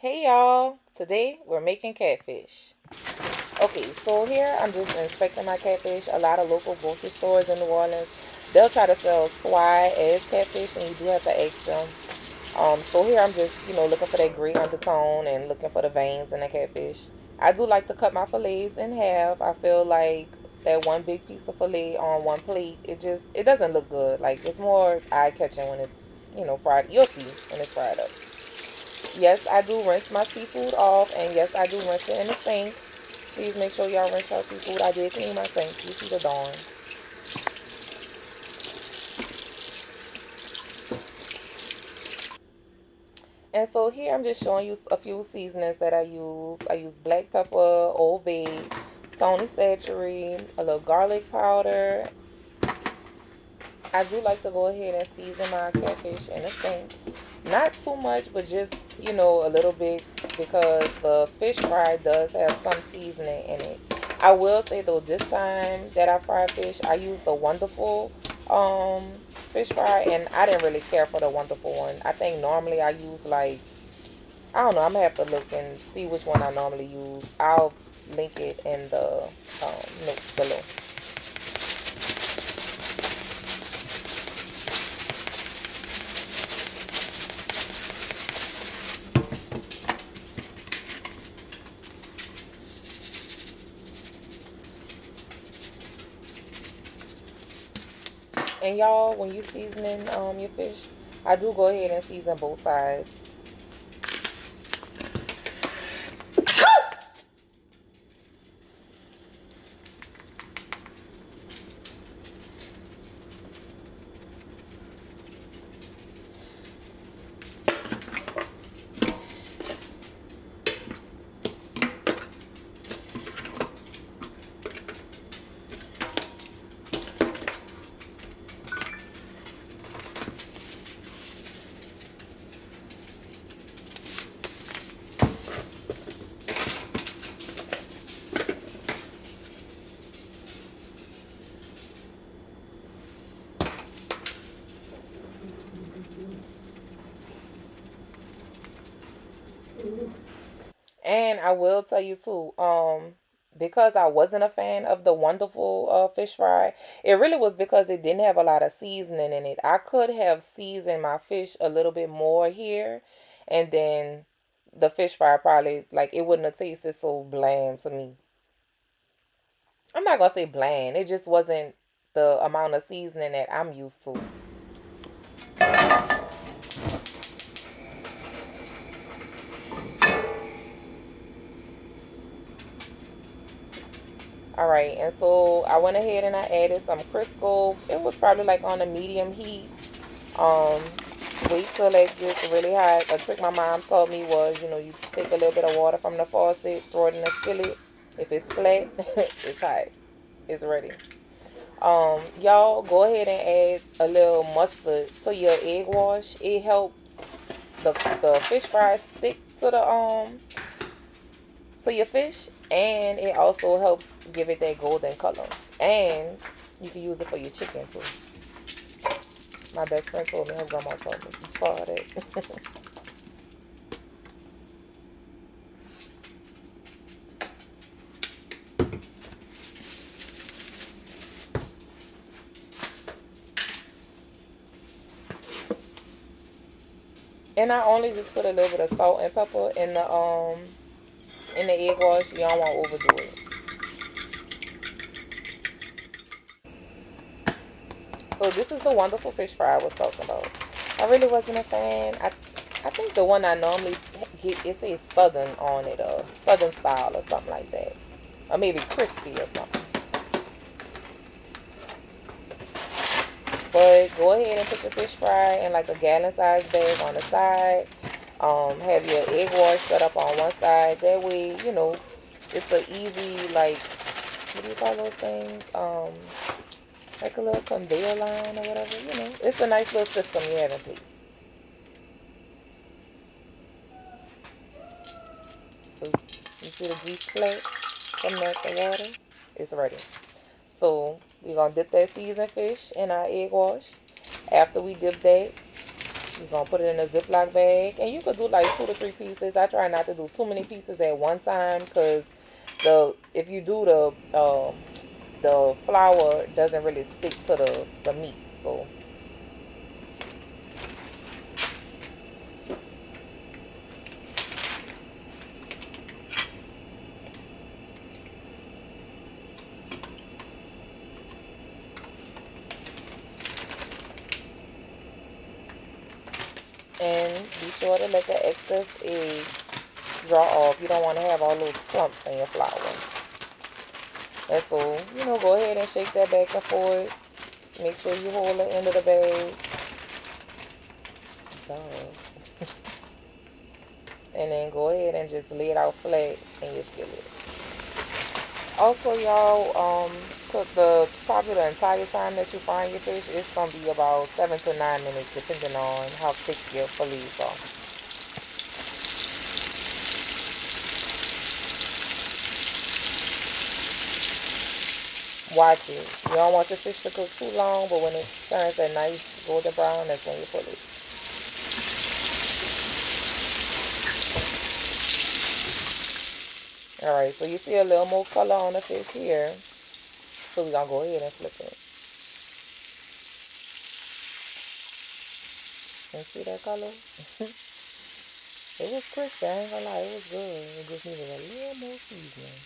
Hey y'all, today we're making catfish. Okay, so here I'm just inspecting my catfish. A lot of local grocery stores in New Orleans, they'll try to sell swai as catfish and you do have to ask them. So here I'm just, looking for that gray undertone and looking for the veins in the catfish. I do like to cut my fillets in half. I feel like that one big piece of fillet on one plate, it doesn't look good. Like it's more eye catching when it's, fried. You'll see when it's fried up. Yes, I do rinse my seafood off, and yes, I do rinse it in the sink. Please make sure y'all rinse your seafood. I did clean my sink. You see the darn. And so here I'm just showing you a few seasonings that I use. I use black pepper, Old Bay, Tony Satchery, a little garlic powder. I do like to go ahead and season my catfish in the sink. Not too much, but just, a little bit because the fish fry does have some seasoning in it. I will say though, this time that I fried fish, I used the Wonderful fish fry, and I didn't really care for the Wonderful one. I think normally I use like, I don't know, I'm gonna have to look and see which one I normally use. I'll link it in the notes below. And y'all, when you seasoning your fish, I do go ahead and season both sides. And I will tell you too, because I wasn't a fan of the Wonderful fish fry, it really was because it didn't have a lot of seasoning in it. I could have seasoned my fish a little bit more here, and then the fish fry probably like it wouldn't have tasted so bland to me. I'm not gonna say bland. It just wasn't the amount of seasoning that I'm used to. All right, and so I went ahead and I added some Crisco. It was probably like on a medium heat. Um, Wait till it gets really hot. A trick my mom taught me was, you take a little bit of water from the faucet, throw it in the skillet. If it's flat, it's hot. It's ready. Y'all go ahead and add a little mustard to your egg wash. It helps the fish fries stick to your fish, and it also helps give it that golden color. And you can use it for your chicken too. My best friend told me, her grandma told me. You saw that. And I only just put a little bit of salt and pepper in the egg wash. You don't want to overdo it. So this is the Wonderful fish fry I was talking about. I really wasn't a fan. I think the one I normally get, it says Southern on it, Southern style or something like that, or maybe crispy or something. But go ahead and put your fish fry in like a gallon size bag on the side. Have your egg wash set up on one side. That way, it's a easy, like, what do you call those things? Like a little conveyor line or whatever. It's a nice little system you have in place. So you see the grease flat coming out the water? It's ready. So we're gonna dip that seasoned fish in our egg wash. After we dip that, You're gonna put it in a Ziploc bag, and you could do like 2 to 3 pieces. I try not to do too many pieces at one time because the if you do the flour doesn't really stick to the meat. So and be sure to let the excess egg draw off. You don't want to have all those clumps in your flour. And so, go ahead and shake that back and forth. Make sure you hold the end of the bag. Duh. And then go ahead and just lay it out flat in your skillet. Also, y'all, so probably the entire time that you frying your fish, it's gonna be about 7 to 9 minutes, depending on how thick your fillets are. Watch it. You don't want the fish to cook too long, but when it turns that nice golden brown, that's when you pull it. Alright, so you see a little more color on the fish here. So we're gonna go ahead and flip it. And see that color? It was crispy, I ain't gonna lie, it was good. It just needed a little more seasoning.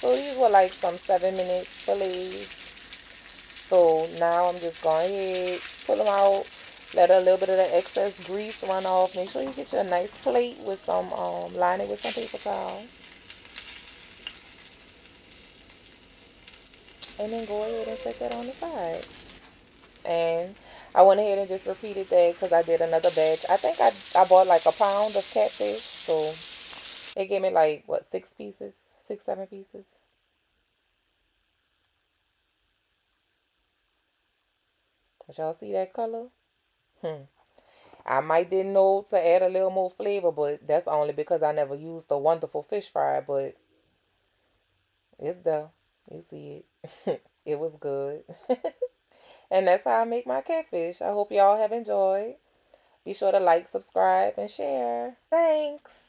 So these were like some 7 minute fillets. So now I'm just going ahead, pull them out, let a little bit of the excess grease run off. Make sure you get you a nice plate with some, line it with some paper towel. And then go ahead and set that on the side. And I went ahead and just repeated that because I did another batch. I think I bought like a pound of catfish. So it gave me like, what, 6 pieces? 6, 7 pieces. But y'all see that color? Hmm. I might didn't know to add a little more flavor, but that's only because I never used the wonderful fish fry, but it's there. You see it. It was good. And that's how I make my catfish. I hope y'all have enjoyed. Be sure to like, subscribe, and share. Thanks.